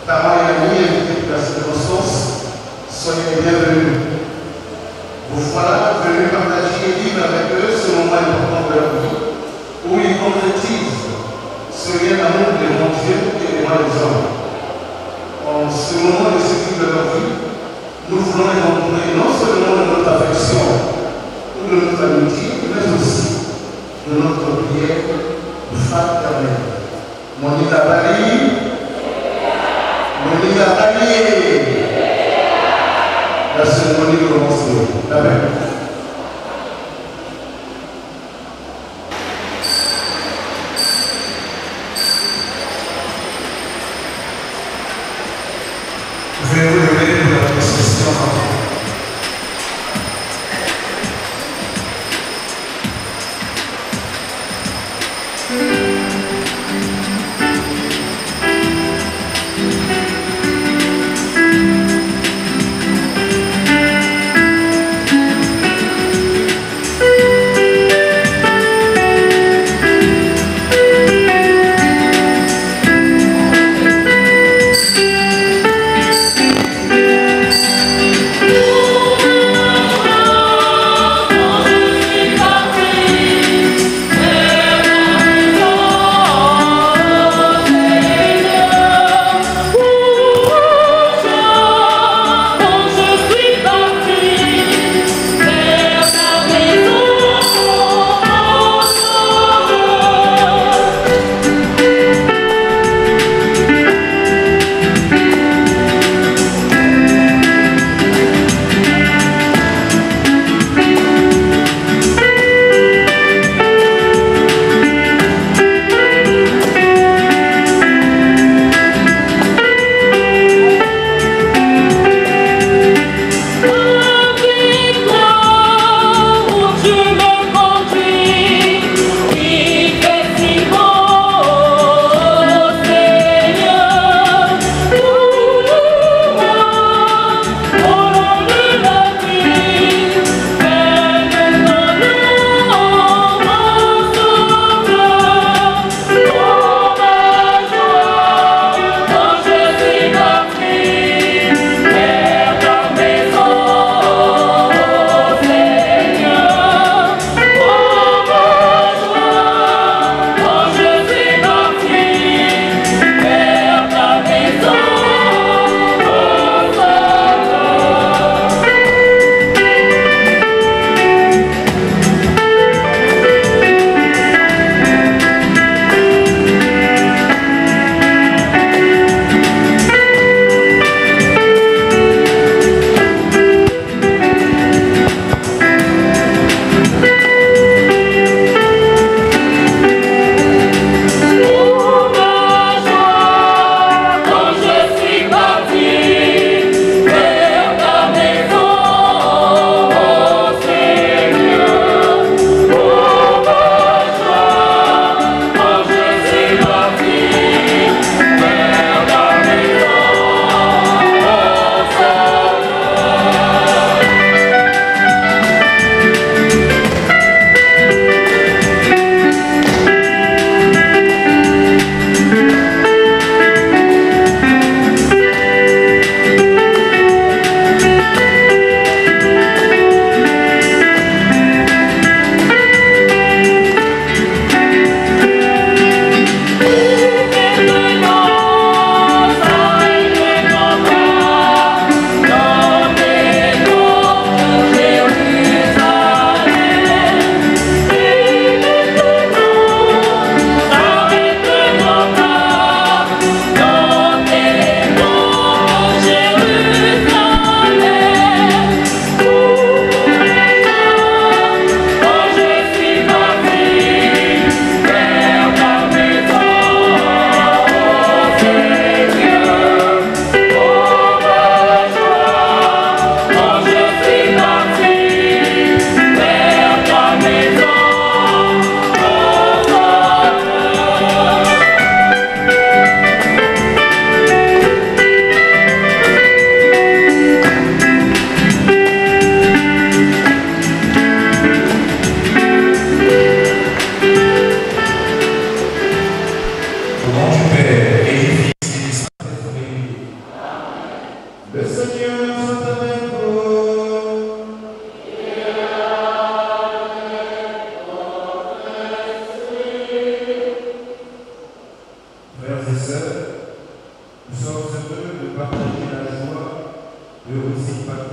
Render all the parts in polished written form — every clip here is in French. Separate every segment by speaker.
Speaker 1: parents et amis invités de la circonstance, soyez les bienvenus. Vous voilà venus partager et vivre avec eux ce moment important de leur vie, où ils concrétisent ce lien d'amour devant Dieu et devant les hommes. En ce moment de cycle de leur vie, nous voulons les entourer non seulement de notre affection ou de notre amitié, mais aussi de notre prière fraternelle. Monica Bali, Monica Bali. La cérémonie commence. Amen. Veuillez vous lever pour la procession.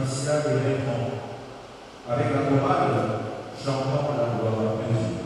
Speaker 2: sacrificial et répond. Avec la chorale, chantons la gloire de Dieu.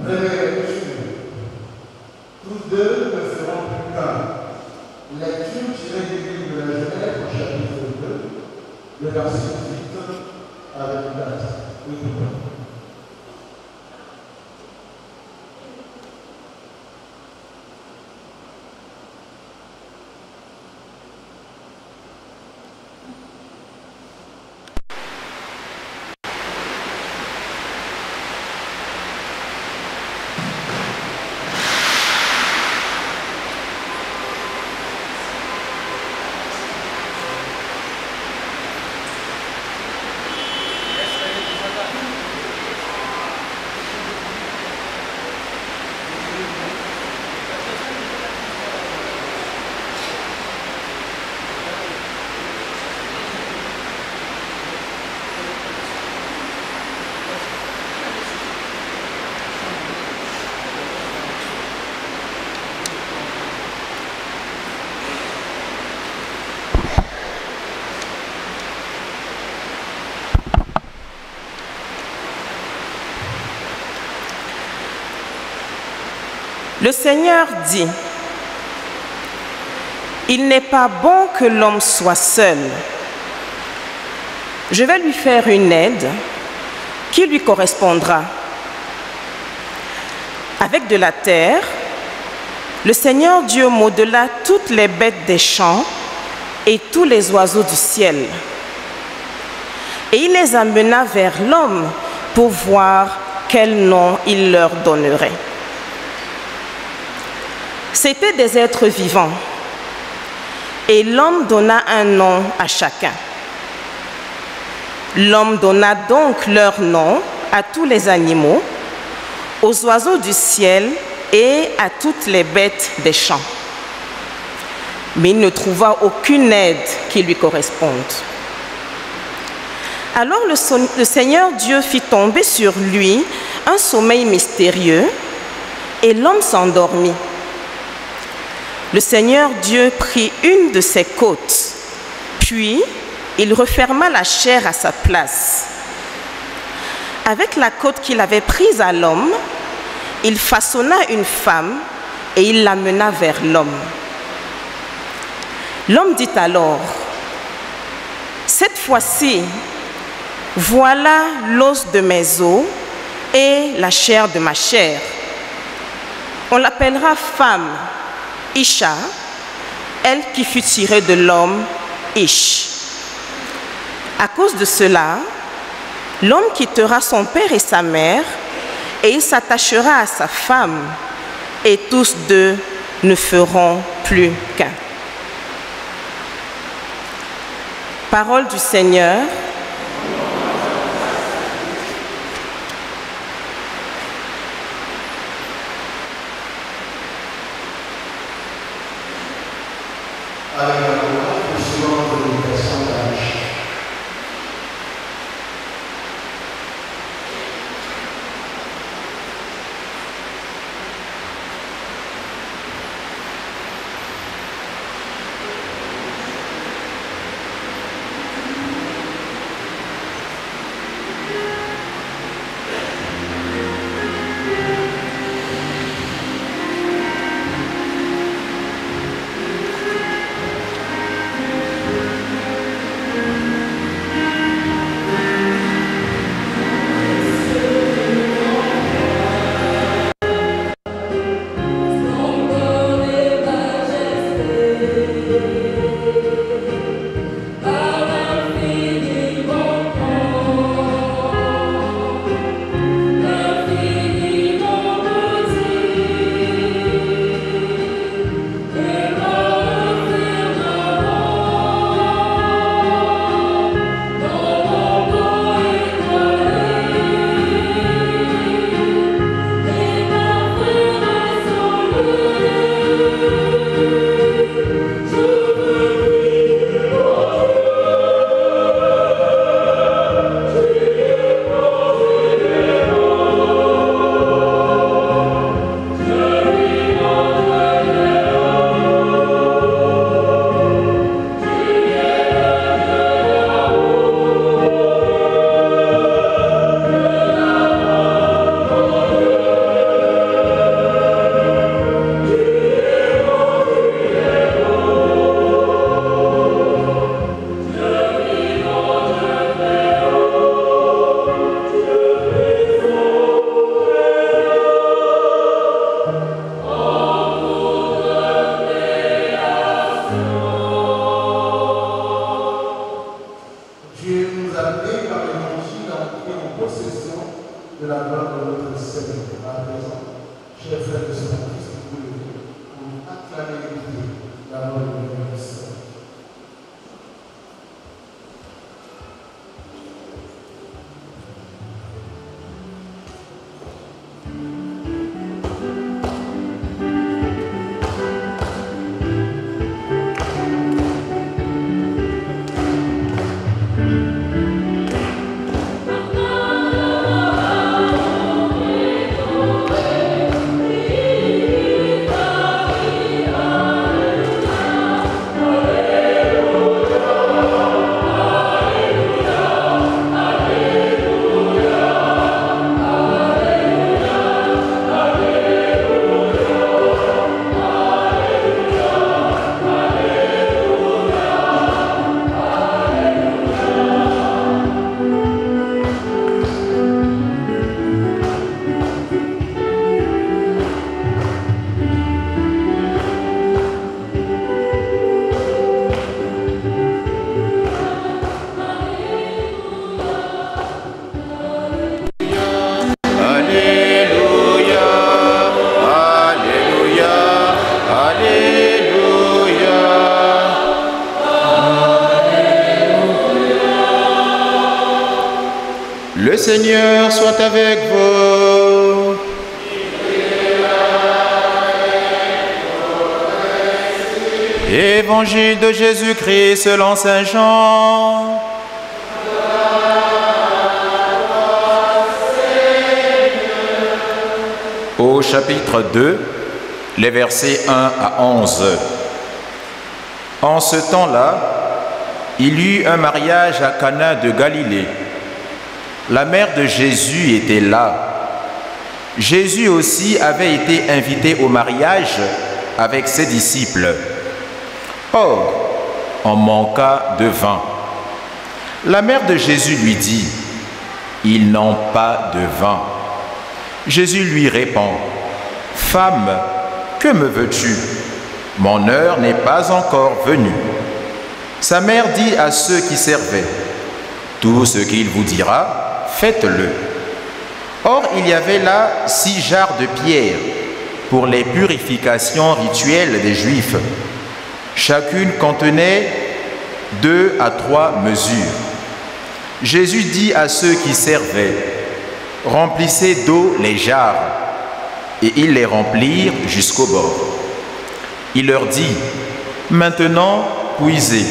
Speaker 1: Première lecture. Tous deux ne feront plus qu'un. Lecture tirée du livre de la Genèse au chapitre 2, le verset 8 avec 4.
Speaker 3: Le Seigneur dit, « Il n'est pas bon que l'homme soit seul. Je vais lui faire une aide qui lui correspondra. » Avec de la terre, le Seigneur Dieu modela toutes les bêtes des champs et tous les oiseaux du ciel. Et il les amena vers l'homme pour voir quel nom il leur donnerait. C'étaient des êtres vivants, et l'homme donna un nom à chacun. L'homme donna donc leur nom à tous les animaux, aux oiseaux du ciel et à toutes les bêtes des champs. Mais il ne trouva aucune aide qui lui corresponde. Alors le Seigneur Dieu fit tomber sur lui un sommeil mystérieux, et l'homme s'endormit. Le Seigneur Dieu prit une de ses côtes, puis il referma la chair à sa place. Avec la côte qu'il avait prise à l'homme, il façonna une femme et il l'amena vers l'homme. L'homme dit alors, « Cette fois-ci, voilà l'os de mes os et la chair de ma chair. On l'appellera femme, Isha, elle qui fut tirée de l'homme, Ish. À cause de cela, l'homme quittera son père et sa mère, et il s'attachera à sa femme, et tous deux ne feront plus qu'un. » Parole du Seigneur.
Speaker 1: Avec la parole, nous suivons notre méditation dans la chair.
Speaker 4: Seigneur soit avec vous. Évangile de Jésus-Christ selon saint Jean. Au chapitre 2, les versets 1 à 11. En ce temps-là, il y eut un mariage à Cana de Galilée. La mère de Jésus était là. Jésus aussi avait été invité au mariage avec ses disciples. Or, on manqua de vin. La mère de Jésus lui dit, « Ils n'ont pas de vin. » Jésus lui répond, « Femme, que me veux-tu? Mon heure n'est pas encore venue. » Sa mère dit à ceux qui servaient, « Tout ce qu'il vous dira, faites-le. » Or, il y avait là 6 jarres de pierre pour les purifications rituelles des Juifs. Chacune contenait 2 à 3 mesures. Jésus dit à ceux qui servaient, « Remplissez d'eau les jarres. » Et ils les remplirent jusqu'au bord. Il leur dit, « Maintenant, puisez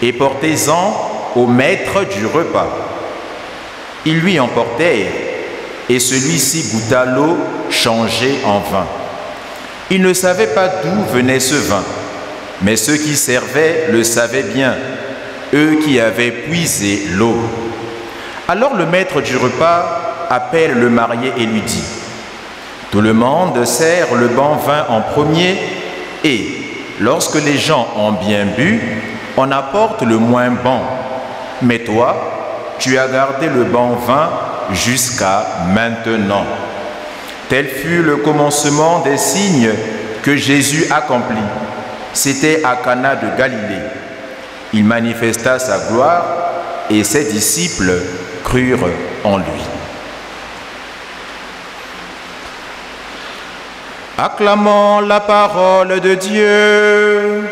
Speaker 4: et portez-en au maître du repas. » Ils lui emportèrent, et celui-ci goûta l'eau changée en vin. Il ne savait pas d'où venait ce vin, mais ceux qui servaient le savaient bien, eux qui avaient puisé l'eau. Alors le maître du repas appelle le marié et lui dit, « Tout le monde sert le bon vin en premier, et lorsque les gens ont bien bu, on apporte le moins bon. Mais toi, tu as gardé le bon vin jusqu'à maintenant. » Tel fut le commencement des signes que Jésus accomplit. C'était à Cana de Galilée. Il manifesta sa gloire et ses disciples crurent en lui. Acclamons la parole de Dieu.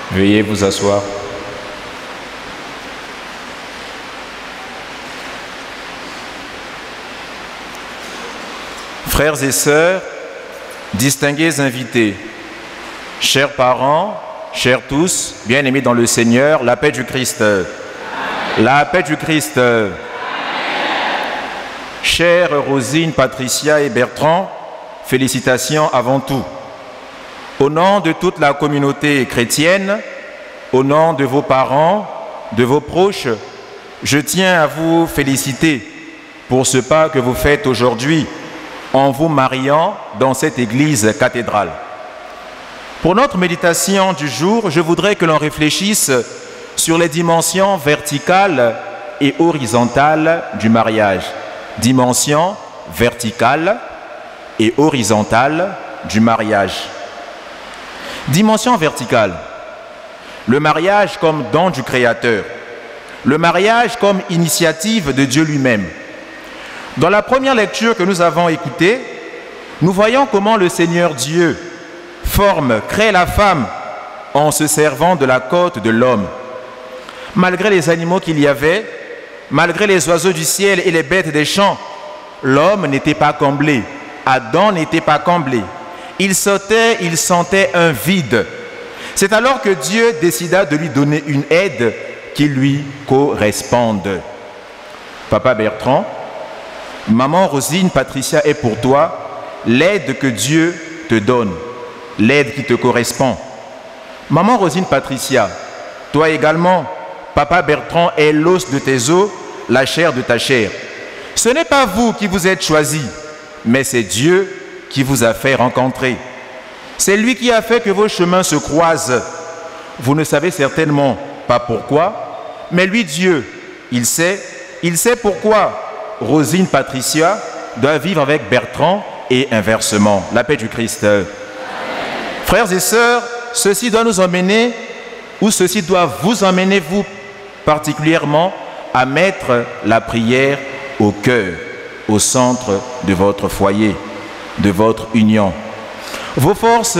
Speaker 4: Veuillez vous asseoir. Frères et sœurs, distingués invités, chers parents, chers tous, bien-aimés dans le Seigneur, la paix du Christ. Amen. La paix du Christ. Amen. Chères Rosine, Patricia et Bertrand, félicitations avant tout. Au nom de toute la communauté chrétienne, au nom de vos parents, de vos proches, je tiens à vous féliciter pour ce pas que vous faites aujourd'hui en vous mariant dans cette église cathédrale. Pour notre méditation du jour, je voudrais que l'on réfléchisse sur les dimensions verticales et horizontales du mariage. Dimension verticale et horizontale du mariage. Dimension verticale. Le mariage comme don du Créateur. Le mariage comme initiative de Dieu lui-même. Dans la première lecture que nous avons écoutée, nous voyons comment le Seigneur Dieu crée la femme en se servant de la côte de l'homme. Malgré les animaux qu'il y avait, malgré les oiseaux du ciel et les bêtes des champs, l'homme n'était pas comblé. Adam n'était pas comblé. Il sentait un vide. C'est alors que Dieu décida de lui donner une aide qui lui corresponde. Papa Bertrand, maman Rosine, Patricia est pour toi l'aide que Dieu te donne, l'aide qui te correspond. Maman Rosine, Patricia, toi également, papa Bertrand est l'os de tes os, la chair de ta chair. Ce n'est pas vous qui vous êtes choisis, mais c'est Dieu qui vous a fait rencontrer. C'est lui qui a fait que vos chemins se croisent. Vous ne savez certainement pas pourquoi, mais lui, Dieu, il sait pourquoi Rosine, Patricia doit vivre avec Bertrand et inversement. La paix du Christ. Amen. Frères et sœurs, ceci doit nous emmener, ou ceci doit vous emmener, vous, particulièrement à mettre la prière au cœur, au centre de votre foyer, de votre union. Vos forces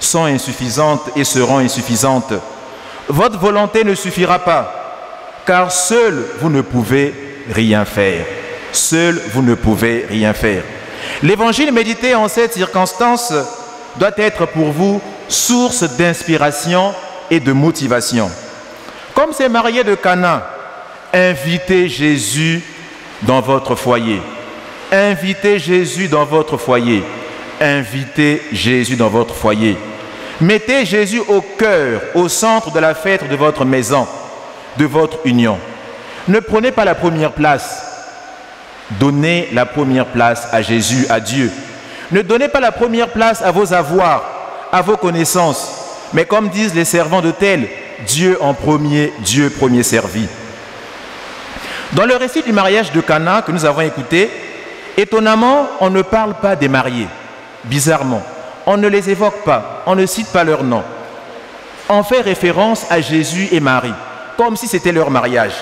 Speaker 4: sont insuffisantes et seront insuffisantes. Votre volonté ne suffira pas, car seul vous ne pouvez rien faire. Seul vous ne pouvez rien faire. L'évangile médité en cette circonstance doit être pour vous source d'inspiration et de motivation. Comme ces mariés de Cana, invitez Jésus dans votre foyer. Invitez Jésus dans votre foyer. Invitez Jésus dans votre foyer. Mettez Jésus au cœur, au centre de la fête de votre maison, de votre union. Ne prenez pas la première place. Donnez la première place à Jésus, à Dieu. Ne donnez pas la première place à vos avoirs, à vos connaissances. Mais comme disent les servants d'autel, Dieu en premier, Dieu premier servi. Dans le récit du mariage de Cana que nous avons écouté, étonnamment, on ne parle pas des mariés. Bizarrement, on ne les évoque pas, on ne cite pas leur nom. On fait référence à Jésus et Marie, comme si c'était leur mariage,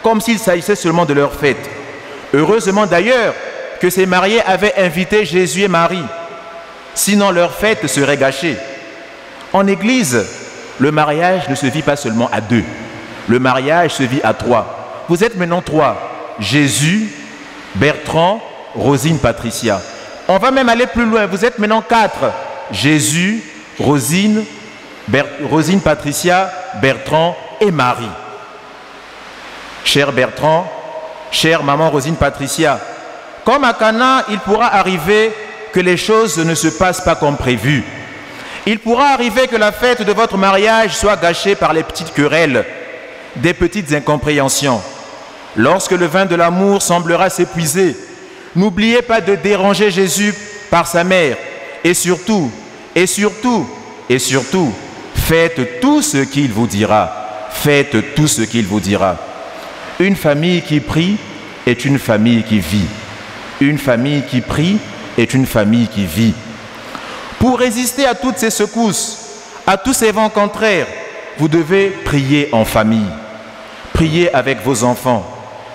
Speaker 4: comme s'il s'agissait seulement de leur fête. Heureusement d'ailleurs que ces mariés avaient invité Jésus et Marie, sinon leur fête serait gâchée. En Église, le mariage ne se vit pas seulement à deux, le mariage se vit à trois. Vous êtes maintenant trois, Jésus, Bertrand, Rosine, Patricia. On va même aller plus loin, vous êtes maintenant quatre, Jésus, Rosine, Patricia, Bertrand et Marie. Cher Bertrand, chère maman Rosine Patricia, comme à Cana, il pourra arriver que les choses ne se passent pas comme prévu. Il pourra arriver que la fête de votre mariage soit gâchée par les petites querelles, des petites incompréhensions. Lorsque le vin de l'amour semblera s'épuiser, n'oubliez pas de déranger Jésus par sa mère. Et surtout, faites tout ce qu'il vous dira. Faites tout ce qu'il vous dira. Une famille qui prie est une famille qui vit. Une famille qui prie est une famille qui vit. Pour résister à toutes ces secousses, à tous ces vents contraires, vous devez prier en famille. Priez avec vos enfants.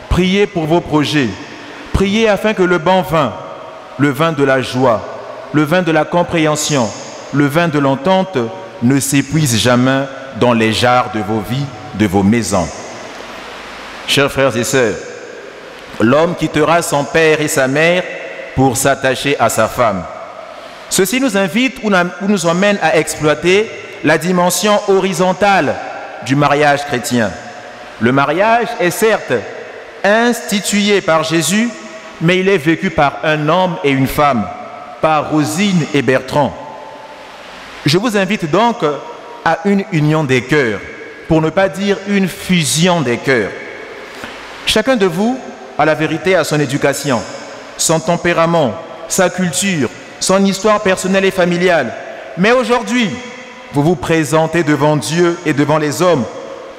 Speaker 4: Priez pour vos projets. Priez afin que le bon vin, le vin de la joie, le vin de la compréhension, le vin de l'entente ne s'épuise jamais dans les jarres de vos vies, de vos maisons. Chers frères et sœurs, l'homme quittera son père et sa mère pour s'attacher à sa femme. Ceci nous invite ou nous emmène à exploiter la dimension horizontale du mariage chrétien. Le mariage est certes institué par Jésus, mais il est vécu par un homme et une femme, par Rosine et Bertrand. Je vous invite donc à une union des cœurs, pour ne pas dire une fusion des cœurs. Chacun de vous a la vérité à son éducation, son tempérament, sa culture, son histoire personnelle et familiale. Mais aujourd'hui, vous vous présentez devant Dieu et devant les hommes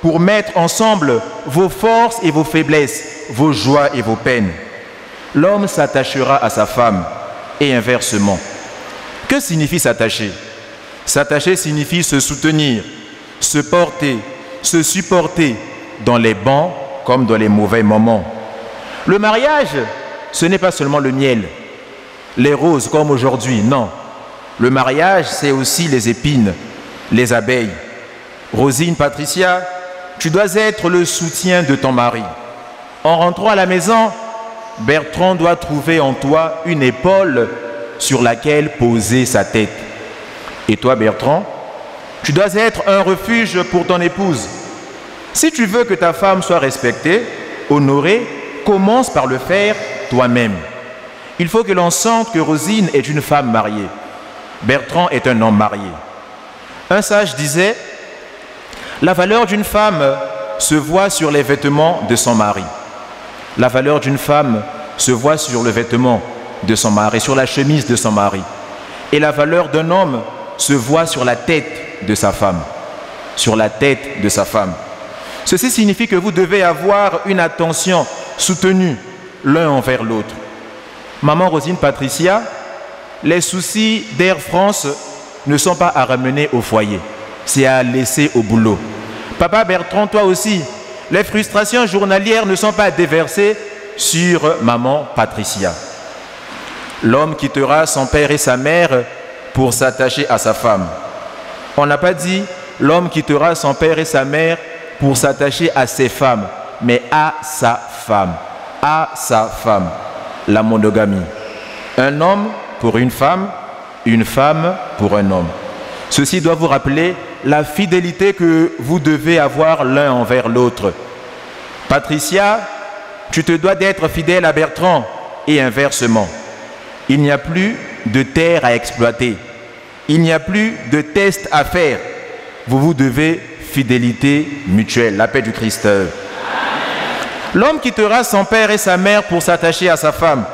Speaker 4: pour mettre ensemble vos forces et vos faiblesses, vos joies et vos peines. L'homme s'attachera à sa femme et inversement. Que signifie s'attacher? S'attacher signifie se soutenir, se porter, se supporter dans les bons comme dans les mauvais moments. Le mariage, ce n'est pas seulement le miel, les roses comme aujourd'hui, non. Le mariage, c'est aussi les épines, les abeilles. Rosine, Patricia, tu dois être le soutien de ton mari. En rentrant à la maison, Bertrand doit trouver en toi une épaule sur laquelle poser sa tête. Et toi, Bertrand, tu dois être un refuge pour ton épouse. Si tu veux que ta femme soit respectée, honorée, commence par le faire toi-même. Il faut que l'on sente que Rosine est une femme mariée. Bertrand est un homme marié. Un sage disait, la valeur d'une femme se voit sur les vêtements de son mari. La valeur d'une femme se voit sur le vêtement de son mari, sur la chemise de son mari. Et la valeur d'un homme se voit sur la tête de sa femme. Sur la tête de sa femme. Ceci signifie que vous devez avoir une attention soutenue l'un envers l'autre. Maman Rosine Patricia, les soucis d'Air France ne sont pas à ramener au foyer, c'est à laisser au boulot. Papa Bertrand, toi aussi, les frustrations journalières ne sont pas déversées sur maman Patricia. L'homme quittera son père et sa mère pour s'attacher à sa femme. On n'a pas dit l'homme quittera son père et sa mère pour s'attacher à ses femmes, mais à sa femme. À sa femme. La monogamie. Un homme pour une femme pour un homme. Ceci doit vous rappeler la fidélité que vous devez avoir l'un envers l'autre. Patricia, tu te dois d'être fidèle à Bertrand et inversement. Il n'y a plus de terre à exploiter. Il n'y a plus de test à faire. Vous vous devez fidélité mutuelle, la paix du Christ. L'homme quittera son père et sa mère pour s'attacher à sa femme.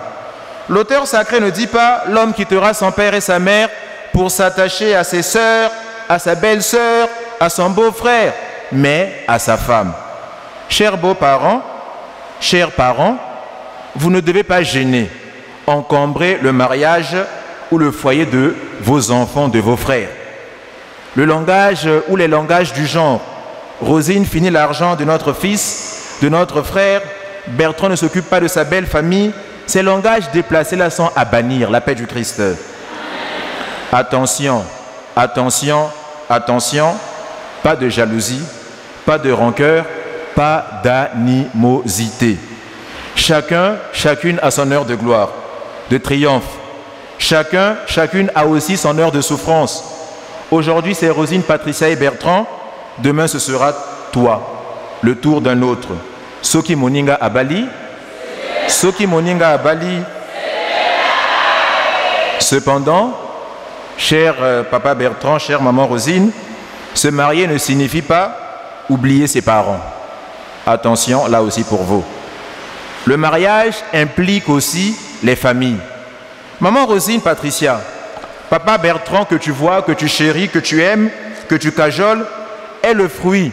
Speaker 4: L'auteur sacré ne dit pas l'homme quittera son père et sa mère pour s'attacher à ses sœurs, à sa belle-sœur, à son beau-frère, mais à sa femme. Chers beaux-parents, chers parents, vous ne devez pas gêner, encombrer le mariage ou le foyer de vos enfants, de vos frères. Le langage ou les langages du genre. Rosine finit l'argent de notre fils, de notre frère. Bertrand ne s'occupe pas de sa belle famille. Ces langages déplacés là sont à bannir, la paix du Christ. Attention, attention, attention. Pas de jalousie, pas de rancœur, pas d'animosité. Chacun, chacune a son heure de gloire, de triomphe. Chacun, chacune a aussi son heure de souffrance. Aujourd'hui, c'est Rosine, Patricia et Bertrand. Demain, ce sera toi. Le tour d'un autre. Soki Moninga à Bali. Soki Moninga à Bali. Cependant, cher papa Bertrand, chère maman Rosine, se marier ne signifie pas oublier ses parents. Attention, là aussi pour vous. Le mariage implique aussi les familles. Maman Rosine, Patricia, papa Bertrand que tu vois, que tu chéris, que tu aimes, que tu cajoles, est le fruit,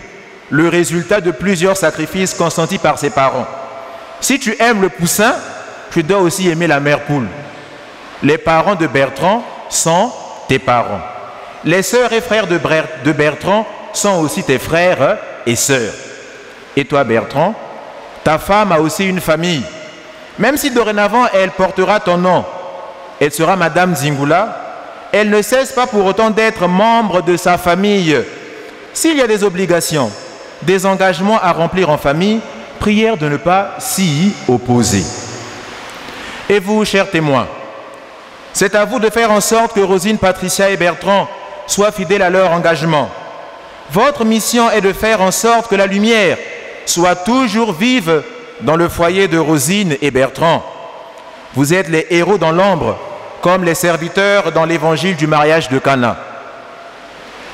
Speaker 4: le résultat de plusieurs sacrifices consentis par ses parents. Si tu aimes le poussin, tu dois aussi aimer la mère poule. Les parents de Bertrand sont tes parents. Les sœurs et frères de Bertrand sont aussi tes frères et sœurs. Et toi, Bertrand, ta femme a aussi une famille. Même si dorénavant elle portera ton nom, elle sera Madame Zingula, elle ne cesse pas pour autant d'être membre de sa famille. S'il y a des obligations, des engagements à remplir en famille, prière de ne pas s'y opposer. Et vous, chers témoins, c'est à vous de faire en sorte que Rosine, Patricia et Bertrand soient fidèles à leur engagement. Votre mission est de faire en sorte que la lumière soit toujours vive dans le foyer de Rosine et Bertrand. Vous êtes les héros dans l'ombre, comme les serviteurs dans l'évangile du mariage de Cana.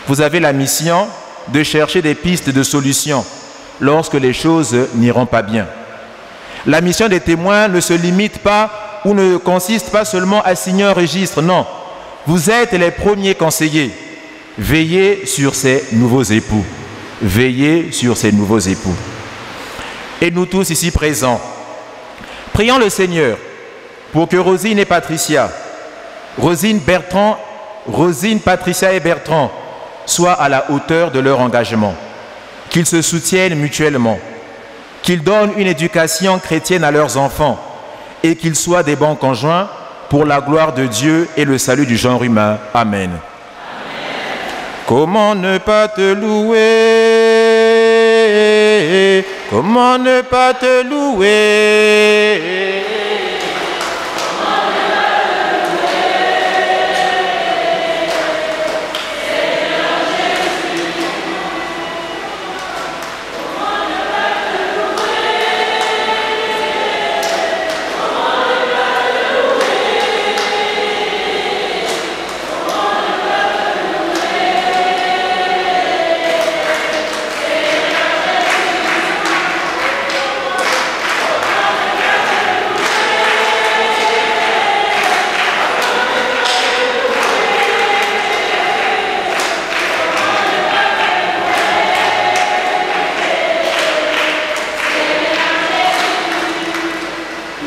Speaker 4: Vous avez la mission de chercher des pistes de solutions lorsque les choses n'iront pas bien. La mission des témoins ne se limite pas ou ne consiste pas seulement à signer un registre, non. Vous êtes les premiers conseillers. Veillez sur ces nouveaux époux. Veillez sur ces nouveaux époux. Et nous tous ici présents, prions le Seigneur pour que Rosine et Patricia, Rosine, Patricia et Bertrand soient à la hauteur de leur engagement, qu'ils se soutiennent mutuellement, qu'ils donnent une éducation chrétienne à leurs enfants et qu'ils soient des bons conjoints pour la gloire de Dieu et le salut du genre humain. Amen. Amen. Comment ne pas te louer? Comment ne pas te louer?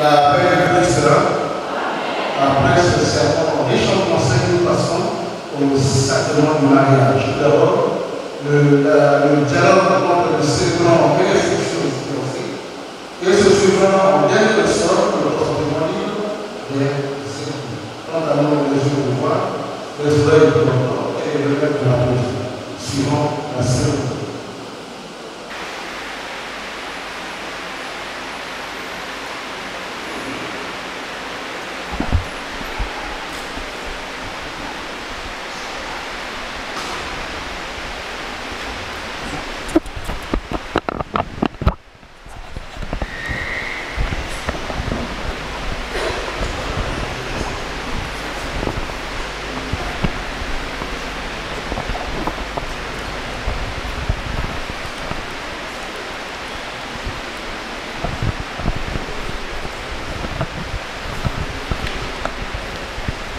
Speaker 1: La paix du Christ sera. Après ce sermon riche en conseils, nous passons au sacrement du mariage. D'abord, le dialogue entre le célébrant et les fonctions qui ont fait. Et ce suivant en dernière personne, le portement libre, c'est quant à nous, les jours de voir, les oreilles de l'entendre et le maître de la bouche, suivant la cérémonie.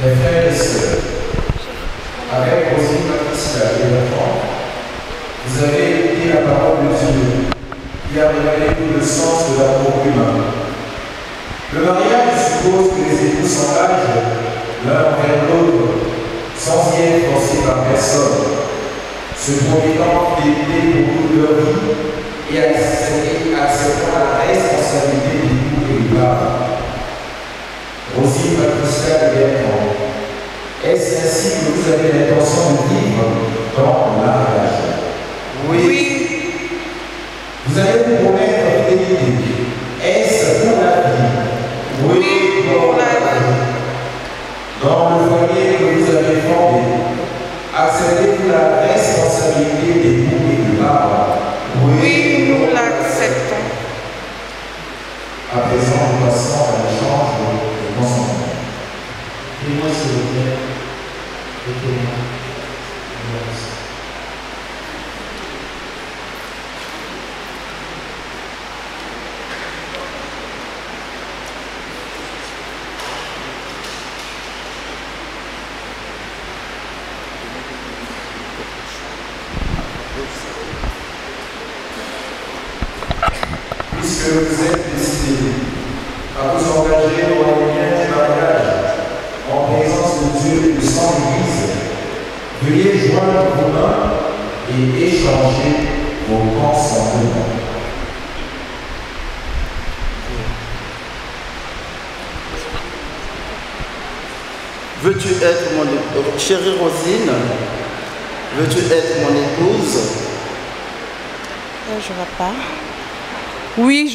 Speaker 5: Mes frères et sœurs, avec Rosine, Patricia et l'enfant, vous avez écouté la parole de Dieu qui a révélé tout le sens de l'amour humain. Le mariage suppose que les époux s'engagent l'un envers l'autre sans y être forcés par personne, se promettant fidélité pour toute leur vie et acceptant la responsabilité du couple et du parent. Rosine, Patricia et Bertrand, est-ce ainsi que vous avez l'intention de vivre dans le mariage?
Speaker 6: Oui.
Speaker 5: Vous allez vous promettre fidélité. Est-ce pour la vie?
Speaker 6: Oui, pour la vie.
Speaker 5: Dans le foyer que vous avez fondé, acceptez-vous la responsabilité des coups et du parent?
Speaker 6: Oui, nous l'acceptons.
Speaker 5: À présent, nous passons à l'échange de consentement.
Speaker 1: Dis-moi s'il vous plaît, le témoin.
Speaker 5: Puisque vous êtes décidés à vous engager dans le lien du mariage, en présence de Dieu et de son Église, veuillez joindre vos mains et échanger vos consentements.
Speaker 6: Veux-tu être mon épouse? Chérie Rosine, veux-tu être mon épouse?
Speaker 3: Je vois pas. Oui,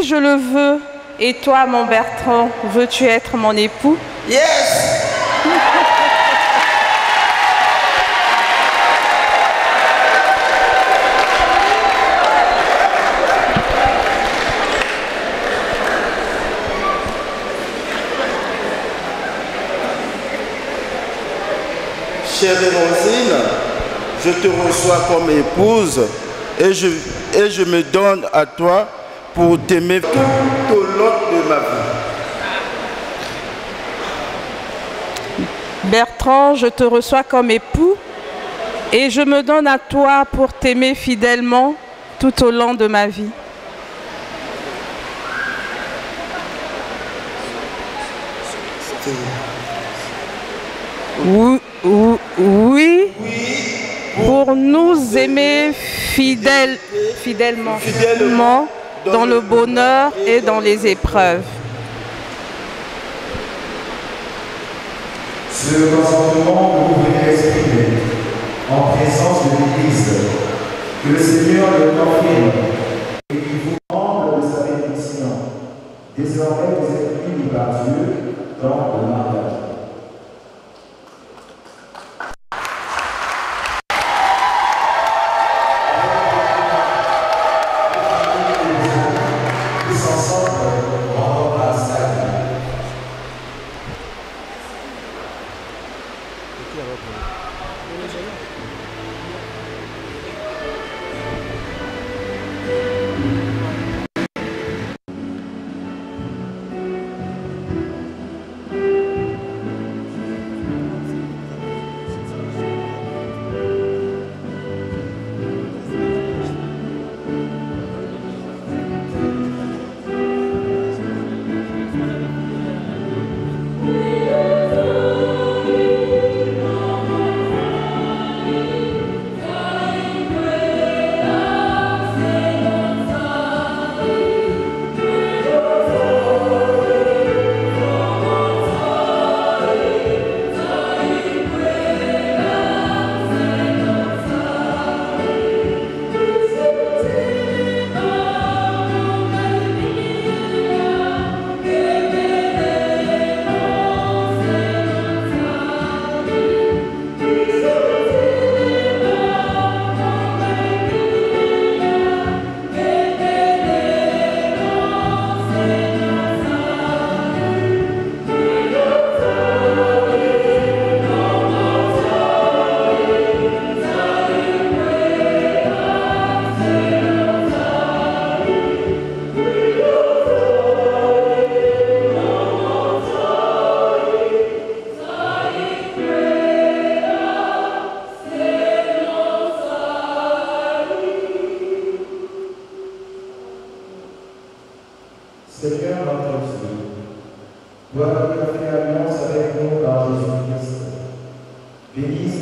Speaker 3: je le veux. Et toi, mon Bertrand, veux-tu être mon époux?
Speaker 6: Yes! Chérie Rosine, je te reçois comme épouse et je me donne à toi pour t'aimer tout au long de ma vie.
Speaker 3: Bertrand, je te reçois comme époux et je me donne à toi pour t'aimer fidèlement tout au long de ma vie. Oui, pour nous aimer fidèlement dans le bonheur et dans les épreuves.
Speaker 5: Ce consentement que vous venez exprimer en présence de l'Église, que le Seigneur le confirme et qu'il vous rende de sa bénédiction. Désormais, vous êtes unis par Dieu dans le mariage.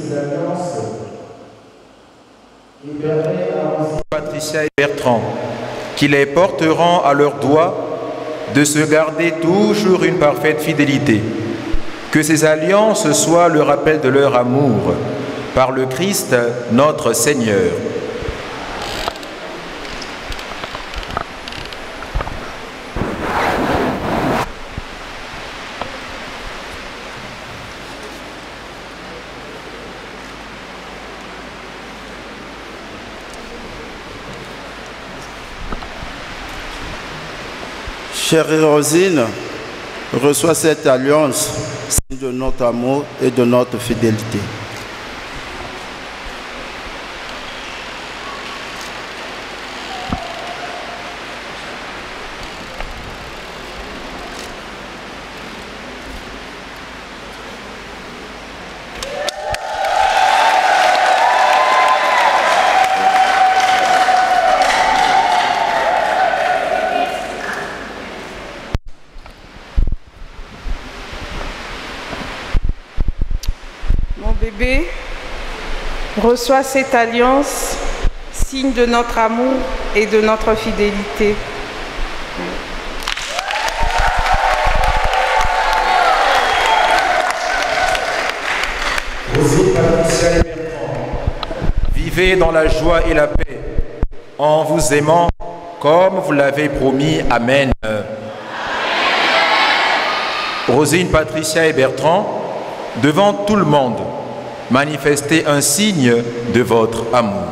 Speaker 5: ces alliances et permet à Rosine,
Speaker 4: Patricia et Bertrand, qui les porteront à leurs doigts, de se garder toujours une parfaite fidélité. Que ces alliances soient le rappel de leur amour par le Christ notre Seigneur.
Speaker 6: Chère Rosine, reçois cette alliance, signe de notre amour et de notre fidélité.
Speaker 3: Bébé, reçois cette alliance, signe de notre amour et de notre fidélité.
Speaker 5: Rosine, Patricia et Bertrand,
Speaker 4: Vivez dans la joie et la paix, en vous aimant comme vous l'avez promis. Amen. Rosine, Patricia et Bertrand, devant tout le monde, manifestez un signe de votre amour.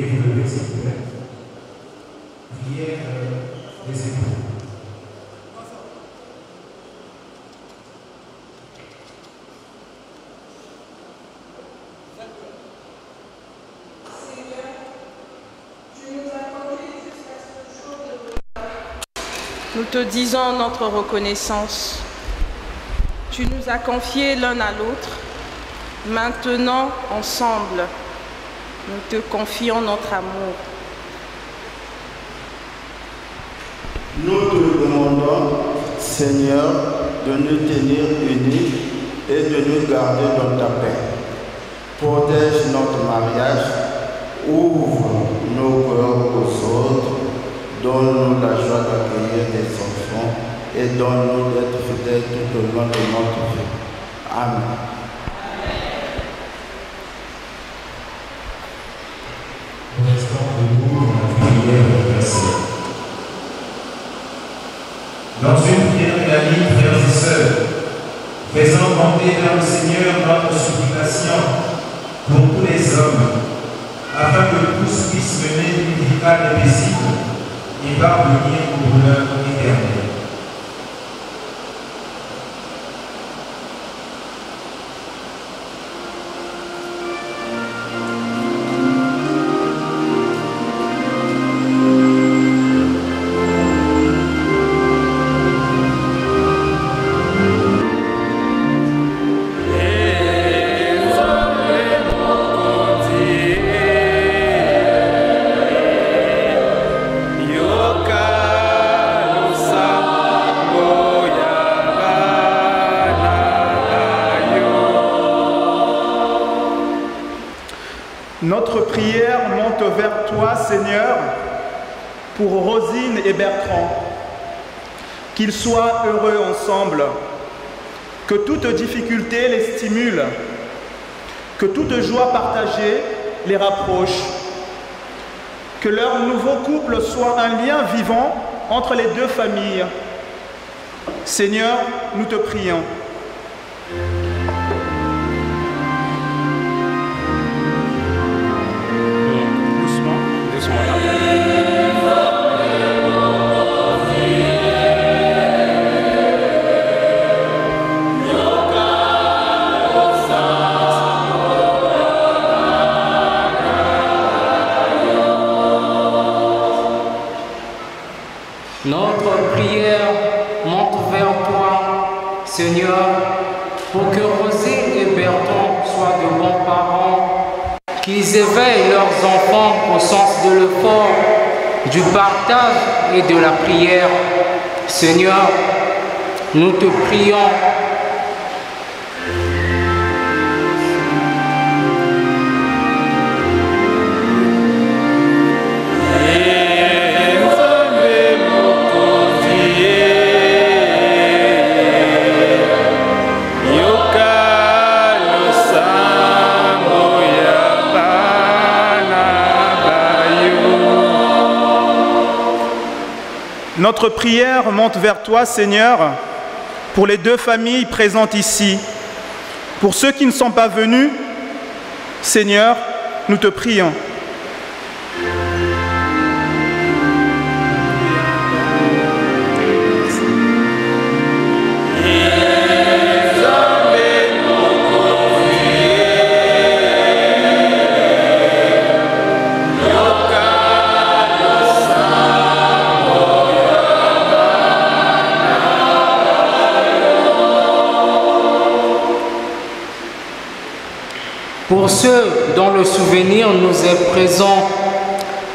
Speaker 2: vous levez, s'il vous plaît. Prière des époux.
Speaker 3: Nous te disons notre reconnaissance. Tu nous as confiés l'un à l'autre. Maintenant, ensemble, nous te confions notre amour.
Speaker 6: Nous te demandons, Seigneur, de nous tenir unis et de nous garder dans ta paix. Protège notre mariage, ouvre nos cœurs aux autres, donne-nous la joie d'accueillir tes enfants et donne-nous d'être fidèles tout au long de notre vie. Amen.
Speaker 2: Nous restons debout dans la prière universelle. Dans une prière unanime, frères et sœurs, faisons monter vers le Seigneur notre supplication pour tous les hommes, afin que tous puissent mener une vie calme et paisible et parvenir au bonheur éternel.
Speaker 7: Notre prière monte vers toi, Seigneur, pour Rosine et Bertrand. Qu'ils soient heureux ensemble, que toute difficulté les stimule, que toute joie partagée les rapproche, que leur nouveau couple soit un lien vivant entre les deux familles. Seigneur, nous te prions.
Speaker 8: Notre prière monte vers toi, Seigneur, pour que Rosine et Bertrand soient de bons parents, qu'ils éveillent leurs enfants au sens de l'effort, du partage et de la prière. Seigneur, nous te prions.
Speaker 7: Notre prière monte vers toi, Seigneur, pour les deux familles présentes ici. Pour ceux qui ne sont pas venus, Seigneur, nous te prions.
Speaker 8: Pour ceux dont le souvenir nous est présent,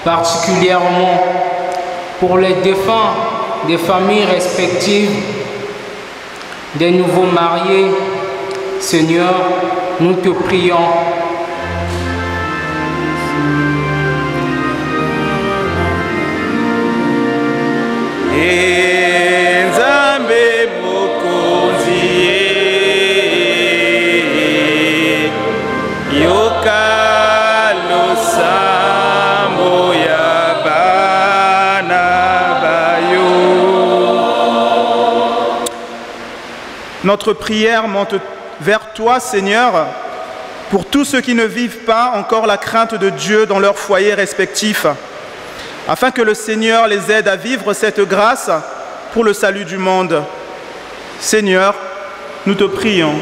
Speaker 8: particulièrement pour les défunts des familles respectives, des nouveaux mariés, Seigneur, nous te prions.
Speaker 7: Notre prière monte vers toi, Seigneur, pour tous ceux qui ne vivent pas encore la crainte de Dieu dans leurs foyers respectifs, afin que le Seigneur les aide à vivre cette grâce pour le salut du monde. Seigneur, nous te prions.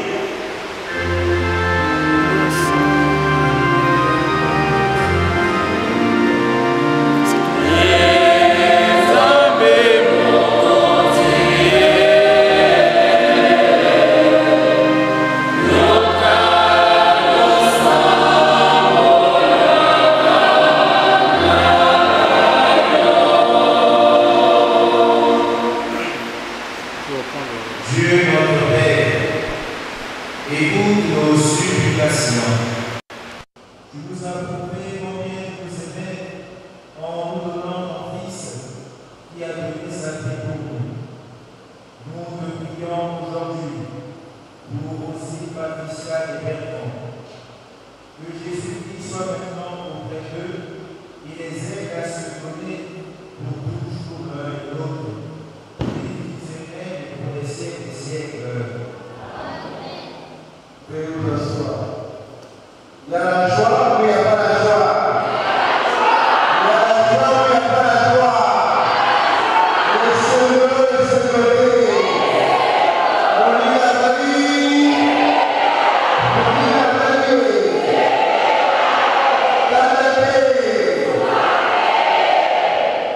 Speaker 2: Dieu notre Père, écoute nos supplications. Tu nous as prouvé combien tu nous aimais en nous donnant ton Fils qui a donné sa vie pour nous. Nous te prions aujourd'hui pour aussi Patricia et Bertrand. Que Jésus-Christ soit maintenant auprès d'eux et les aide à se donner pour toujours l'un et l'autre. Pour les siècles des siècles. Amen. Que nous soyons. Il y a la joie ou il n'y a pas la joie? Il y a la joie ou il n'y a pas la joie? Laissez-le de ce côté. On lit la famille. On lit la famille. La paix.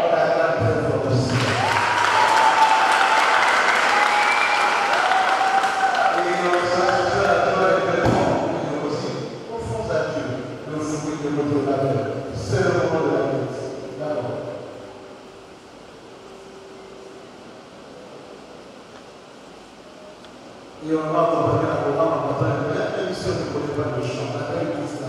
Speaker 2: On a la paix aussi. Et on va accompagner la programme en partant de la émission de Côte-d'Ivoire de chant. La belle Christ.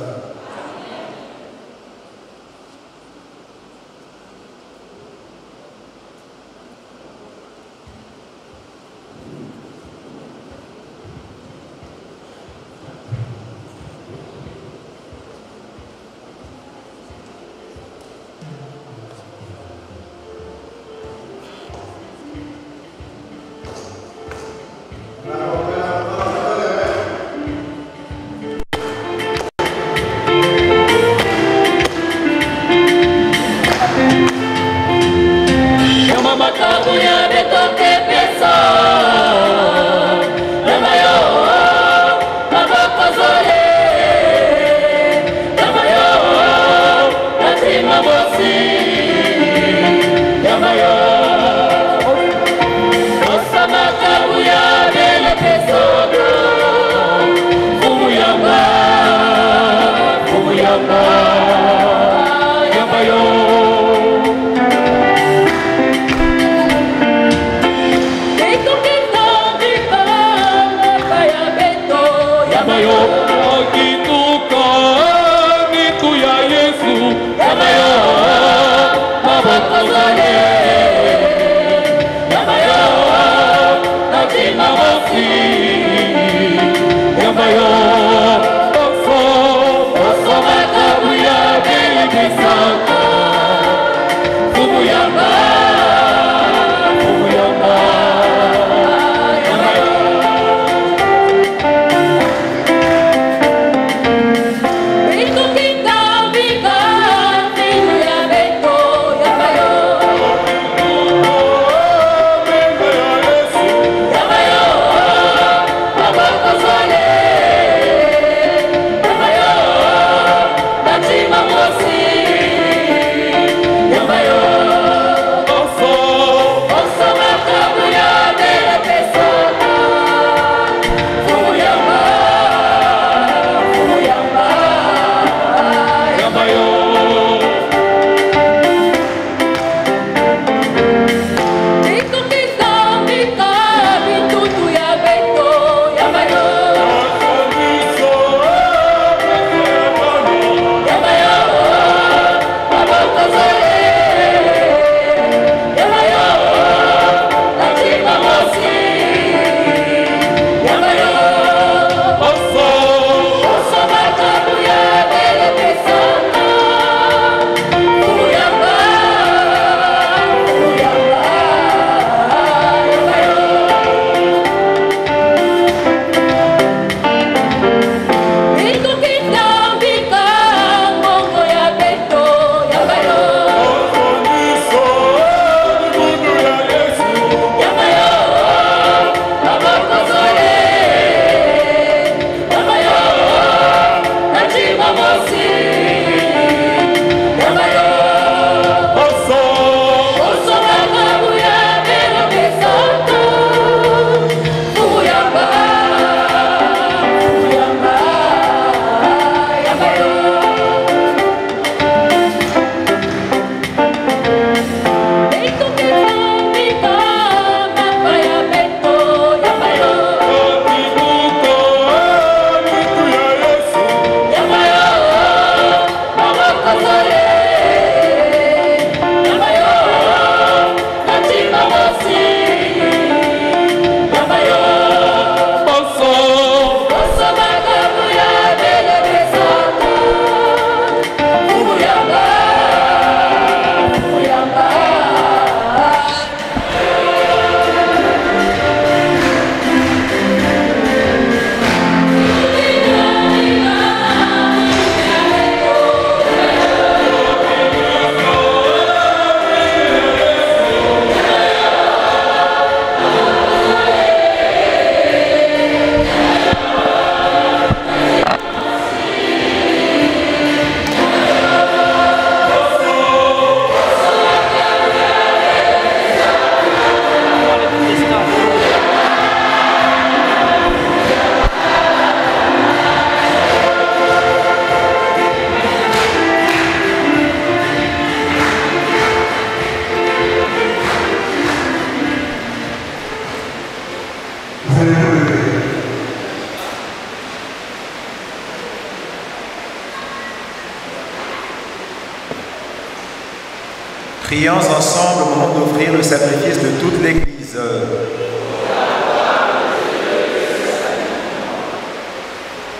Speaker 4: Prions ensemble au moment d'offrir le sacrifice de toute l'Église.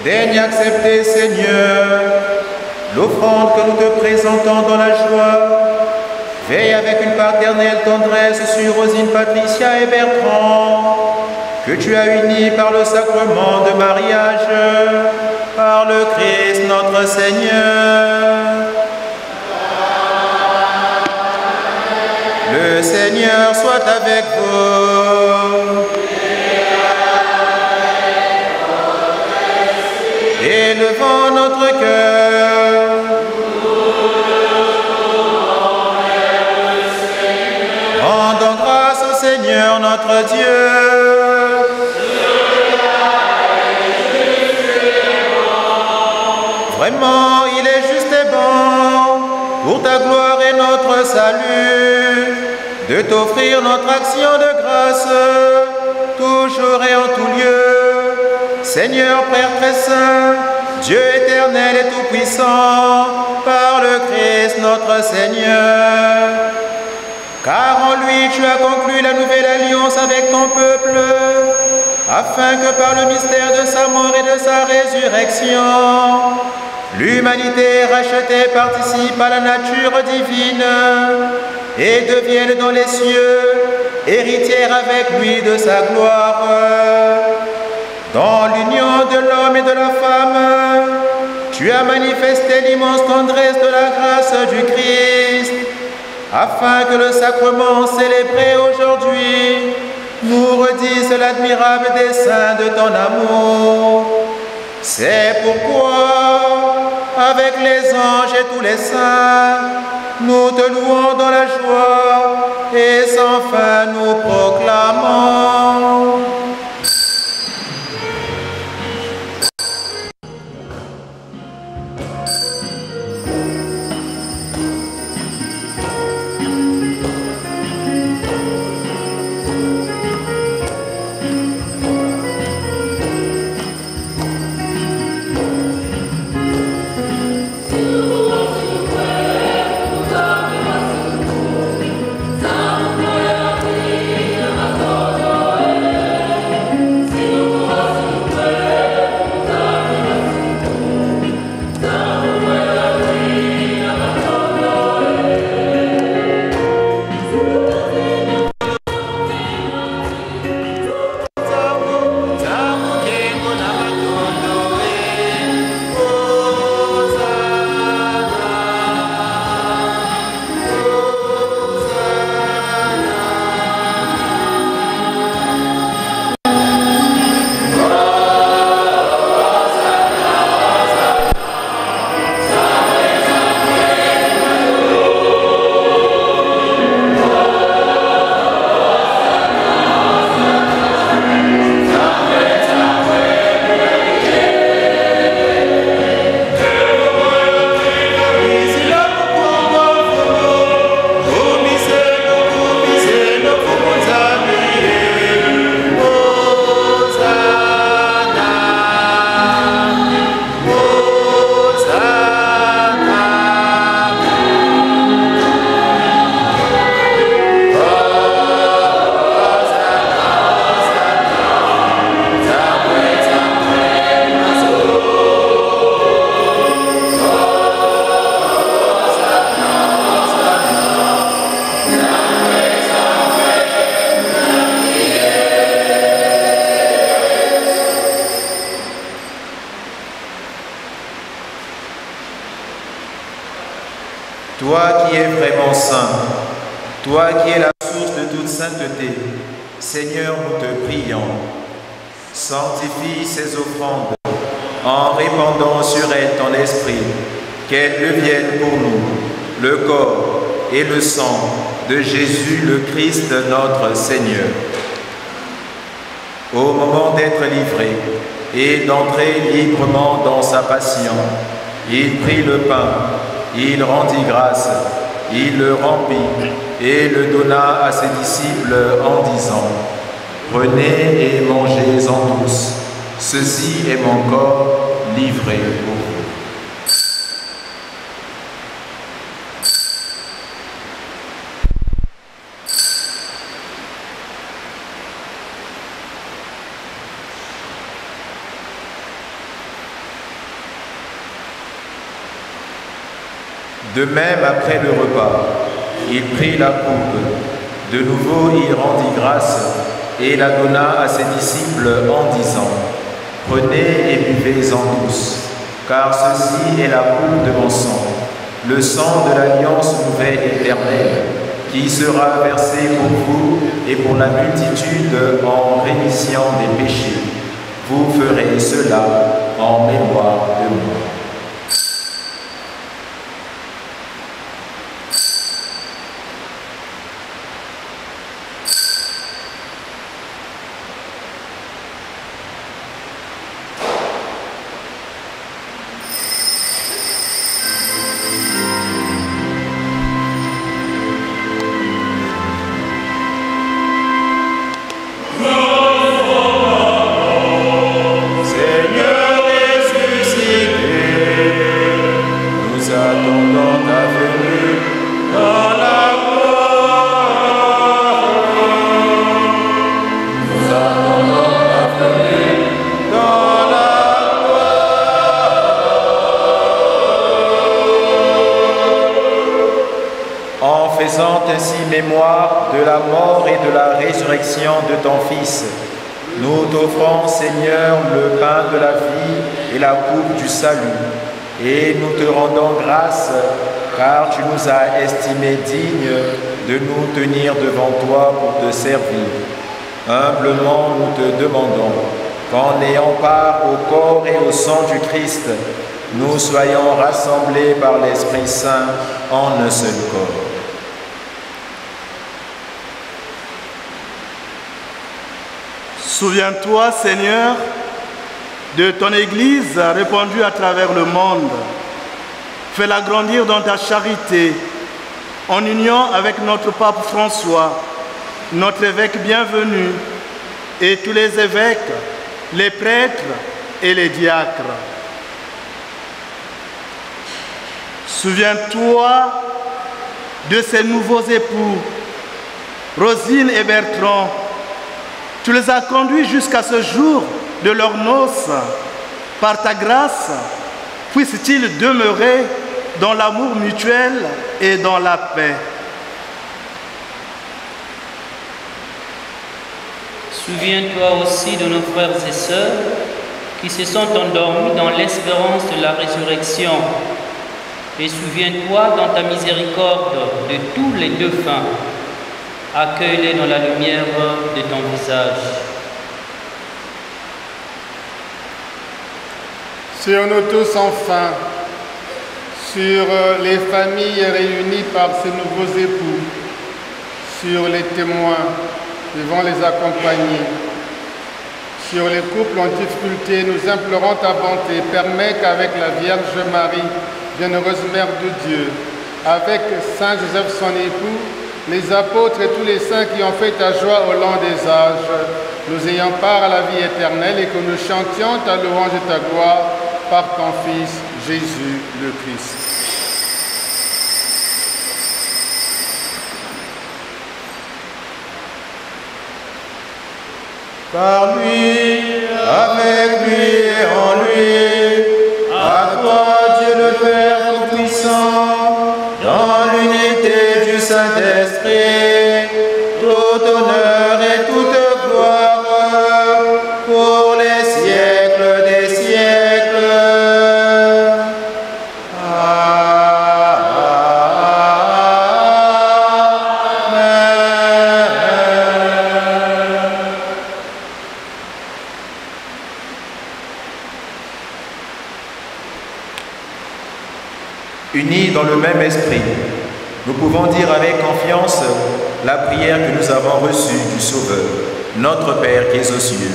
Speaker 4: Daigne accepter, Seigneur, l'offrande que nous te présentons dans la joie. Veille avec une paternelle tendresse sur Rosine, Patricia et Bertrand, que tu as unis par le sacrement de mariage, par le Christ notre Seigneur. Le Seigneur soit avec vous. Élevons notre cœur. Rendons grâce au Seigneur notre Dieu. Vraiment, il est juste et bon, pour ta gloire et notre salut, de t'offrir notre action de grâce, toujours et en tout lieu. Seigneur Père très saint, Dieu éternel et tout-puissant, par le Christ notre Seigneur. Car en lui tu as conclu la nouvelle alliance avec ton peuple, afin que par le mystère de sa mort et de sa résurrection, l'humanité rachetée participe à la nature divine et devienne dans les cieux héritière avec lui de sa gloire. Dans l'union de l'homme et de la femme, tu as manifesté l'immense tendresse de la grâce du Christ, afin que le sacrement célébré aujourd'hui nous redise l'admirable dessein de ton amour. C'est pourquoi, avec les anges et tous les saints, nous te louons dans la joie et sans fin nous proclamons. Toi qui es vraiment saint, toi qui es la source de toute sainteté, Seigneur, nous te prions. Sanctifie ces offrandes en répandant sur elles ton esprit, qu'elles deviennent pour nous le corps et le sang de Jésus le Christ notre Seigneur. Au moment d'être livré et d'entrer librement dans sa passion, il prit le pain, il rendit grâce, il le remplit et le donna à ses disciples en disant : « Prenez et mangez-en tous, ceci est mon corps livré pour vous. » De même, après le repas, il prit la coupe. De nouveau, il rendit grâce et la donna à ses disciples en disant : « Prenez et buvez-en tous, car ceci est la coupe de mon sang, le sang de l'alliance nouvelle et éternelle, qui sera versé pour vous et pour la multitude en rémission des péchés. Vous ferez cela en mémoire de moi. » Mémoire de la mort et de la résurrection de ton Fils, nous t'offrons, Seigneur, le pain de la vie et la coupe du salut, et nous te rendons grâce, car tu nous as estimés dignes de nous tenir devant toi pour te servir. Humblement, nous te demandons qu'en ayant part au corps et au sang du Christ, nous soyons rassemblés par l'Esprit Saint en un seul corps.
Speaker 6: Souviens-toi, Seigneur, de ton Église répandue à travers le monde. Fais-la grandir dans ta charité, en union avec notre pape François, notre évêque bienvenu, et tous les évêques, les prêtres et les diacres. Souviens-toi de ces nouveaux époux, Rosine et Bertrand. Tu les as conduits jusqu'à ce jour de leurs noces. Par ta grâce, puissent-ils demeurer dans l'amour mutuel et dans la paix.
Speaker 9: Souviens-toi aussi de nos frères et sœurs qui se sont endormis dans l'espérance de la résurrection. Et souviens-toi dans ta miséricorde de tous les défunts. Accueille-les dans la lumière de ton visage.
Speaker 10: Sur nous tous enfin, sur les familles réunies par ces nouveaux époux, sur les témoins devant les accompagner, sur les couples en difficulté, nous implorons ta bonté. Permets qu'avec la Vierge Marie, bienheureuse Mère de Dieu, avec Saint Joseph son époux, les apôtres et tous les saints qui ont fait ta joie au long des âges, nous ayons part à la vie éternelle et que nous chantions ta louange et ta gloire par ton Fils, Jésus le Christ.
Speaker 6: Par lui, avec lui et en lui, à toi Dieu le Père Tout-Puissant, dans l'unité du Saint-Esprit, tout honneur et toute gloire pour les siècles des siècles.
Speaker 4: Unis dans le même esprit, nous pouvons dire avec confiance la prière que nous avons reçue du Sauveur, notre Père qui es aux cieux.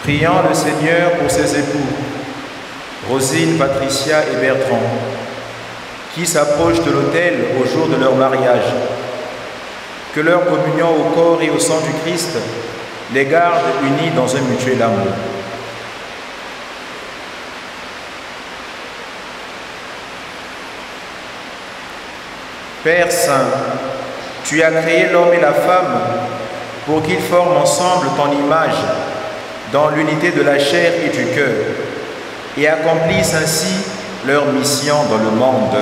Speaker 4: Prions le Seigneur pour ses époux, Rosine, Patricia et Bertrand, qui s'approchent de l'autel au jour de leur mariage. Que leur communion au corps et au sang du Christ les garde unis dans un mutuel amour. Père Saint, tu as créé l'homme et la femme pour qu'ils forment ensemble ton image dans l'unité de la chair et du cœur et accomplissent ainsi leur mission dans le monde.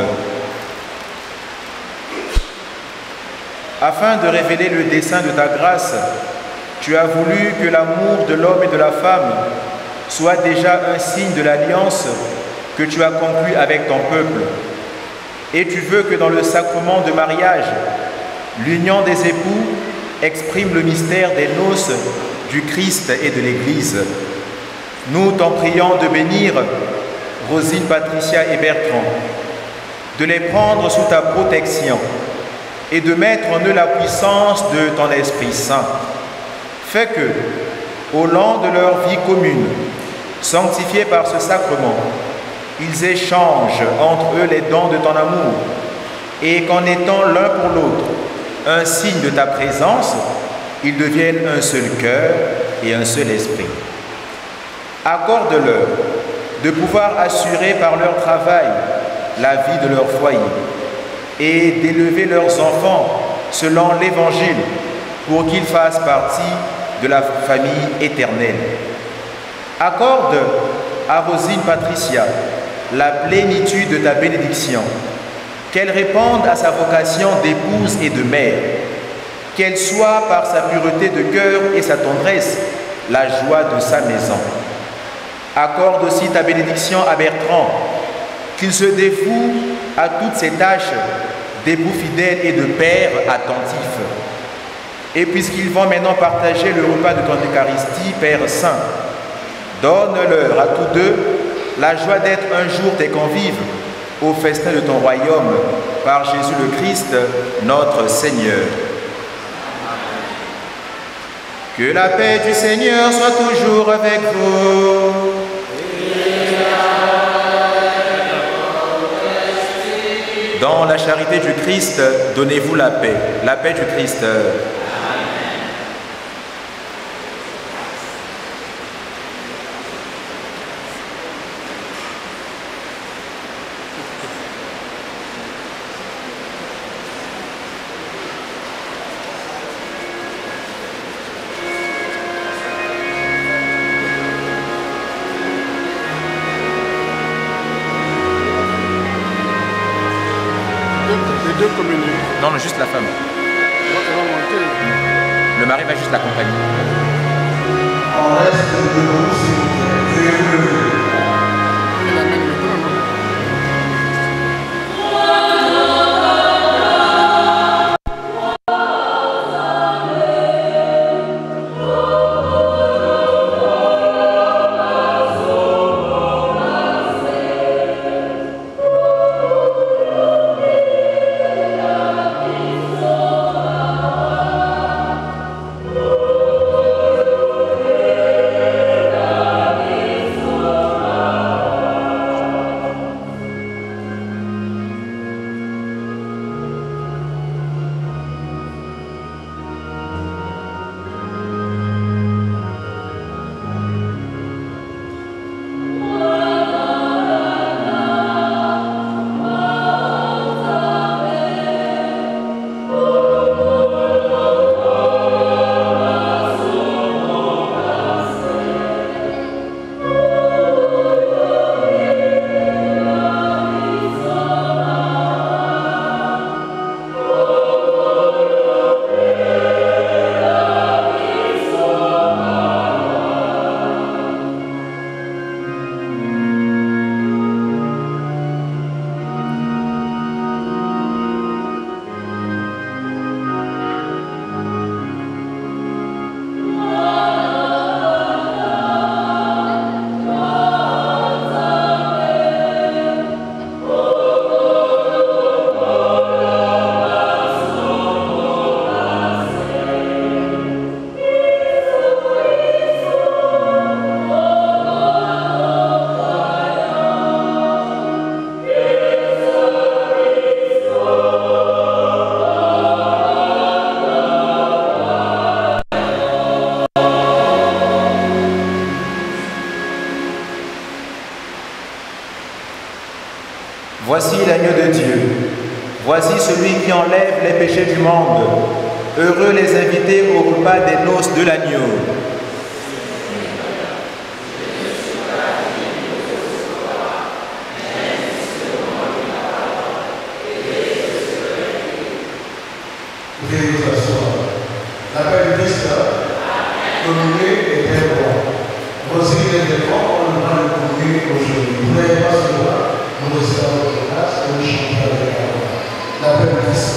Speaker 4: Afin de révéler le dessein de ta grâce, tu as voulu que l'amour de l'homme et de la femme soit déjà un signe de l'alliance que tu as conclue avec ton peuple. Et tu veux que dans le sacrement de mariage, l'union des époux exprime le mystère des noces du Christ et de l'Église. Nous t'en prions de bénir Rosine, Patricia et Bertrand, de les prendre sous ta protection et de mettre en eux la puissance de ton Esprit Saint. Fais que, au long de leur vie commune, sanctifiés par ce sacrement, ils échangent entre eux les dons de ton amour et qu'en étant l'un pour l'autre un signe de ta présence, ils deviennent un seul cœur et un seul esprit. Accorde-leur de pouvoir assurer par leur travail la vie de leur foyer et d'élever leurs enfants selon l'Évangile pour qu'ils fassent partie de la famille éternelle. Accorde à Rosine Patricia la plénitude de ta bénédiction, qu'elle réponde à sa vocation d'épouse et de mère, qu'elle soit par sa pureté de cœur et sa tendresse la joie de sa maison. Accorde aussi ta bénédiction à Bertrand, qu'il se dévoue à toutes ses tâches d'époux fidèle et de père attentif. Et puisqu'ils vont maintenant partager le repas de ton Eucharistie, Père Saint, donne-leur à tous deux la joie d'être un jour tes convives au festin de ton royaume, par Jésus le Christ, notre Seigneur. Que la paix du Seigneur soit toujours avec vous. Dans la charité du Christ, donnez-vous la paix du Christ.
Speaker 10: Deux communions.
Speaker 4: Non, juste la femme. Le mari va juste l'accompagner.
Speaker 1: On reste debout, s'il vous plaît. Veuillez vous lever.
Speaker 10: Il amène le temps, non?
Speaker 11: Oh
Speaker 4: Voici l'agneau de Dieu. Voici celui qui enlève les péchés du monde. Heureux les invités au repas des noces de l'agneau.
Speaker 1: L'appel du Christ, communier est très bon. Aussi, les défends, on ne va le communier aujourd'hui. Vous n'avez pas ce droit, nous restons à votre place et nous chantons avec la voix. L'appel du Christ.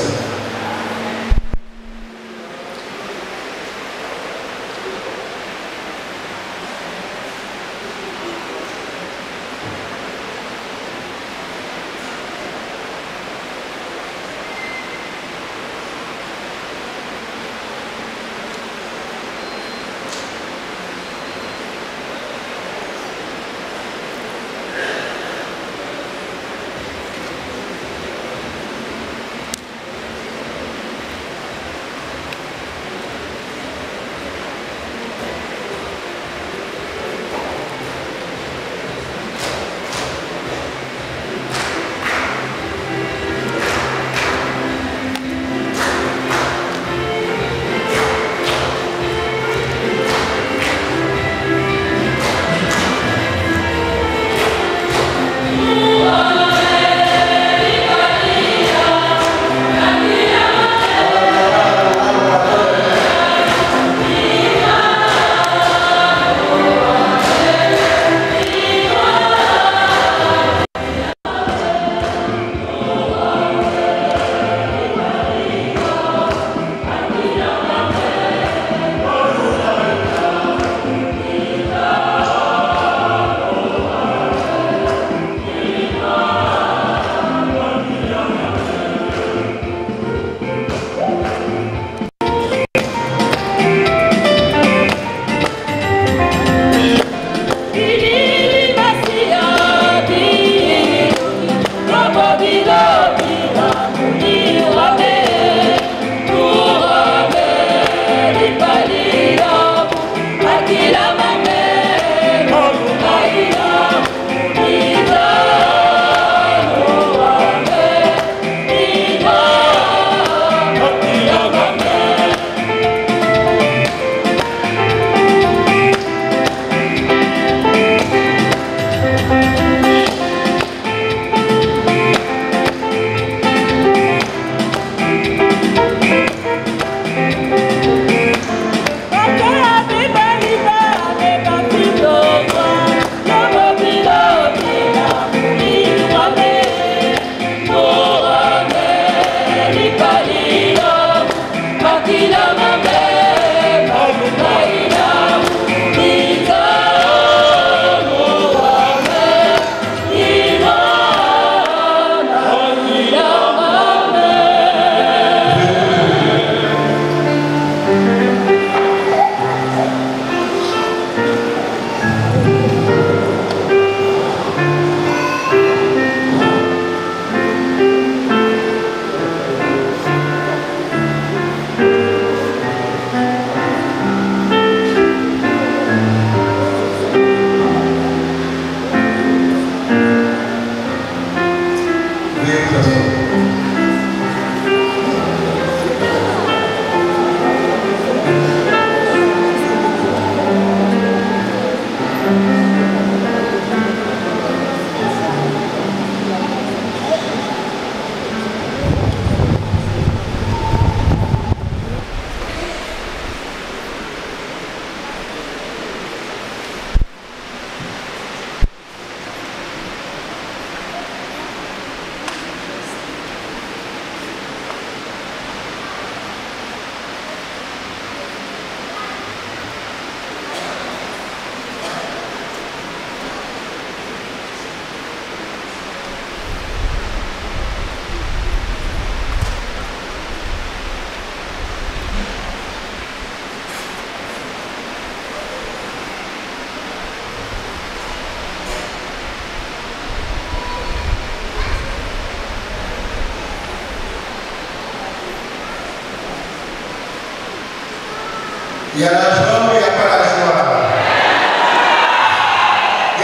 Speaker 1: Il y a la joie, mais il n'y a pas la joie.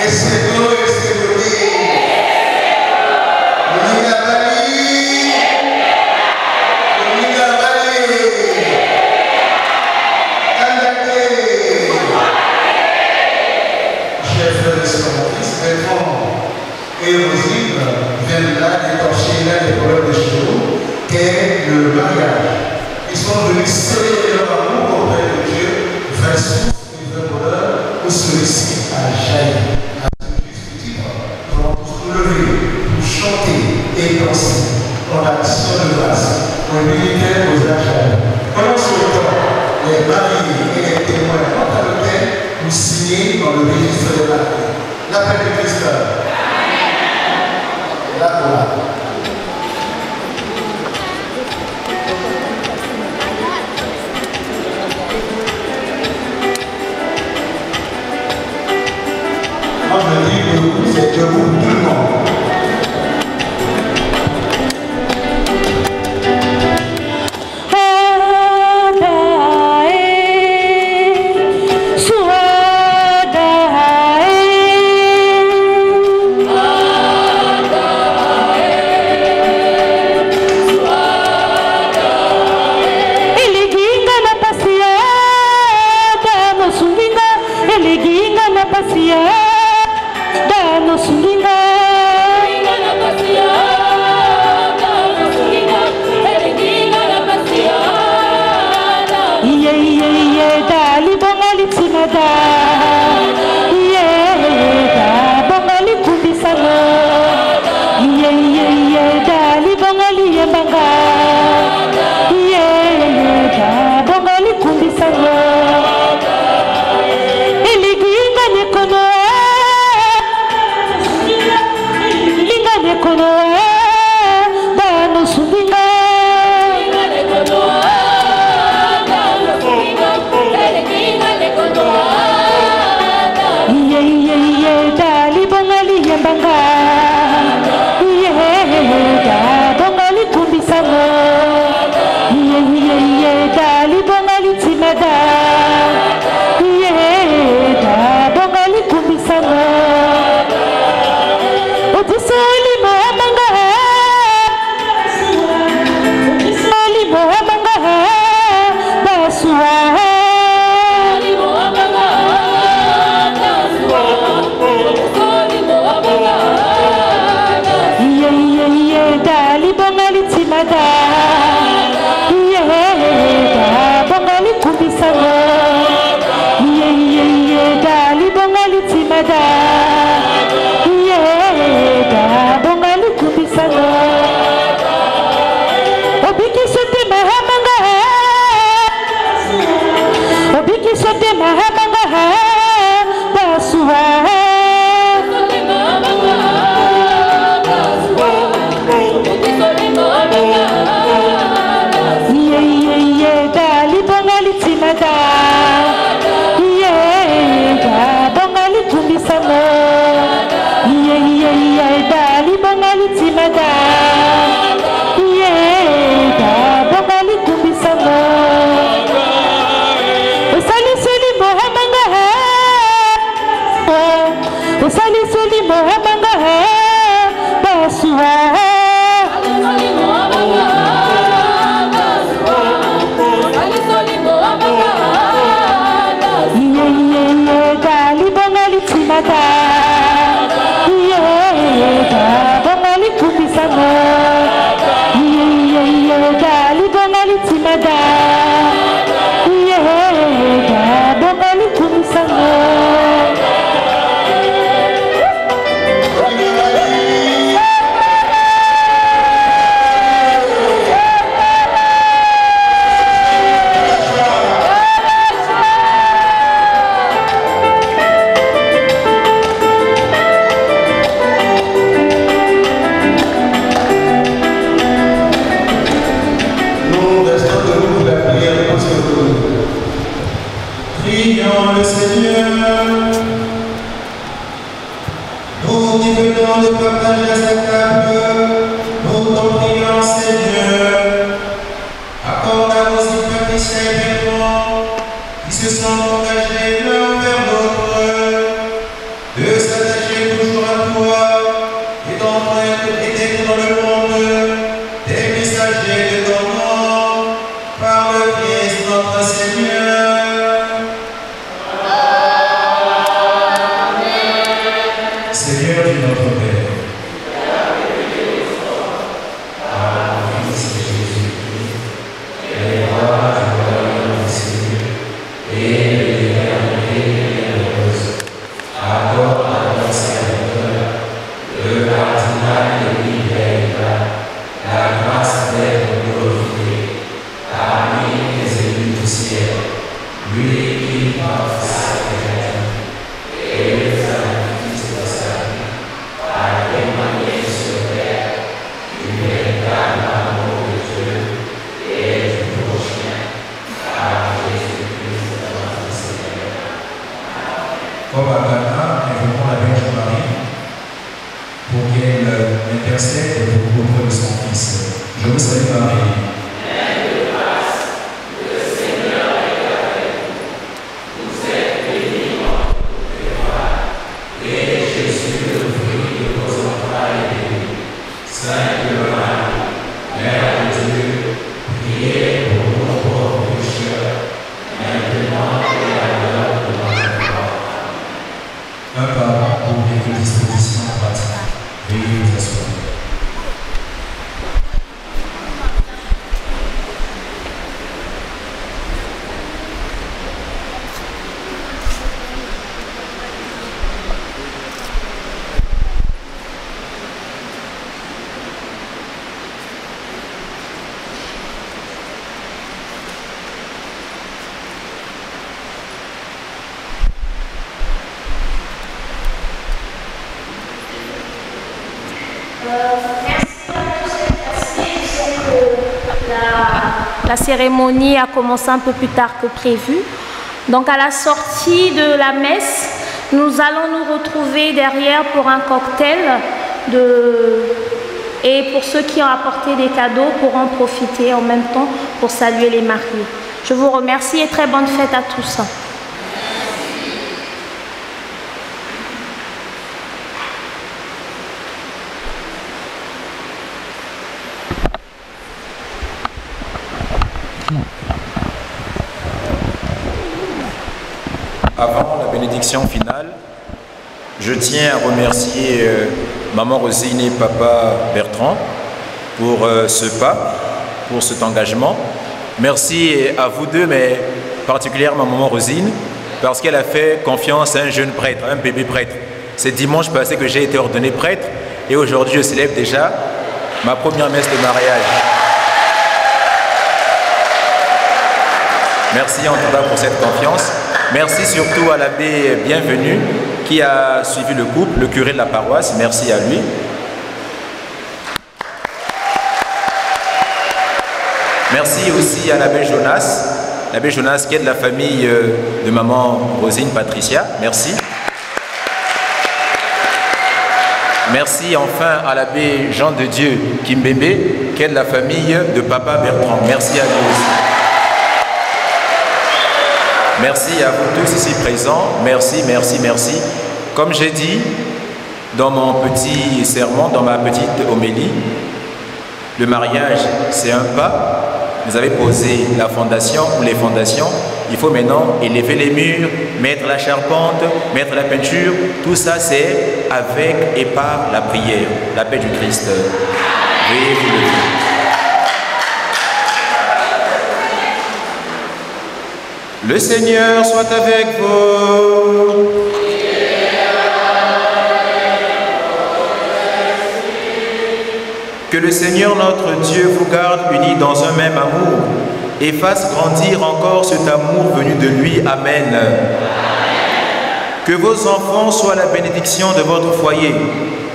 Speaker 1: Et c'est beau, et c'est joli. mariage. Ils sont venus célébrer leur amour auprès de Dieu, vraie source et vrai bonheur, où celui-ci a jailli. À ce juste titre, nous allons tous nous lever pour chanter et danser en action de grâce, au militaire aux achats. Pendant ce temps, les mariés et les témoins quant à l'autel pour signer dans le registre des mariés. La paix de Christ. La gloire. Moi je dis que c'est debout tout le monde.
Speaker 2: Marie.
Speaker 11: La cérémonie a commencé un peu plus tard que prévu. Donc à la sortie de la messe, nous allons nous retrouver derrière pour un cocktail et pour ceux qui ont apporté des cadeaux pourront profiter en même temps pour saluer les mariés. Je vous remercie et très bonne fête à tous.
Speaker 4: Avant la bénédiction finale, je tiens à remercier Maman Rosine et Papa Bertrand pour ce pas, pour cet engagement. Merci à vous deux, mais particulièrement à Maman Rosine, parce qu'elle a fait confiance à un jeune prêtre, un bébé prêtre. C'est dimanche passé que j'ai été ordonné prêtre et aujourd'hui je célèbre déjà ma première messe de mariage. Merci en tout cas pour cette confiance. Merci surtout à l'abbé Bienvenu qui a suivi le couple, le curé de la paroisse. Merci à lui. Merci aussi à l'abbé Jonas qui est de la famille de maman Rosine Patricia. Merci. Merci enfin à l'abbé Jean de Dieu Kimbembe qui est de la famille de papa Bertrand. Merci à lui aussi. Merci à vous tous ici présents. Merci, merci, merci. Comme j'ai dit dans mon petit sermon, dans ma petite homélie, le mariage, c'est un pas. Vous avez posé la fondation ou les fondations. Il faut maintenant élever les murs, mettre la charpente, mettre la peinture. Tout ça, c'est avec et par la prière, la paix du Christ. Veuillez vous lever. Le Seigneur soit avec vous. Que le Seigneur notre Dieu vous garde unis dans un même amour et fasse grandir encore cet amour venu de lui. Amen. Que vos enfants soient la bénédiction de votre foyer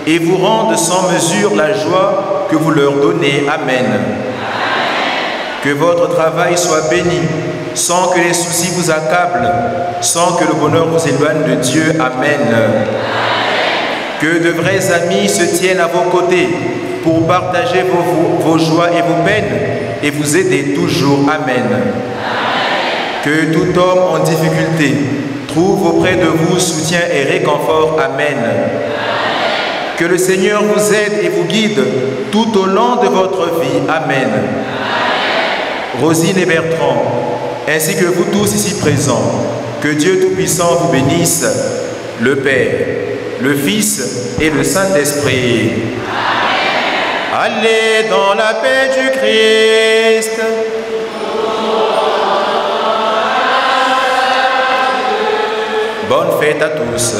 Speaker 4: et vous rendent sans mesure la joie que vous leur donnez. Amen. Que votre travail soit béni, sans que les soucis vous accablent, sans que le bonheur vous éloigne de Dieu. Amen. Que de vrais amis se tiennent à vos côtés pour partager vos joies et vos peines et vous aider toujours. Amen. Que tout homme en difficulté trouve auprès de vous soutien et réconfort. Amen. Que le Seigneur vous aide et vous guide tout au long de votre vie. Amen. Rosine et Bertrand, ainsi que vous tous ici présents, que Dieu Tout-Puissant vous bénisse, le Père, le Fils et le Saint-Esprit. Allez dans la paix du Christ. Bonne fête à tous.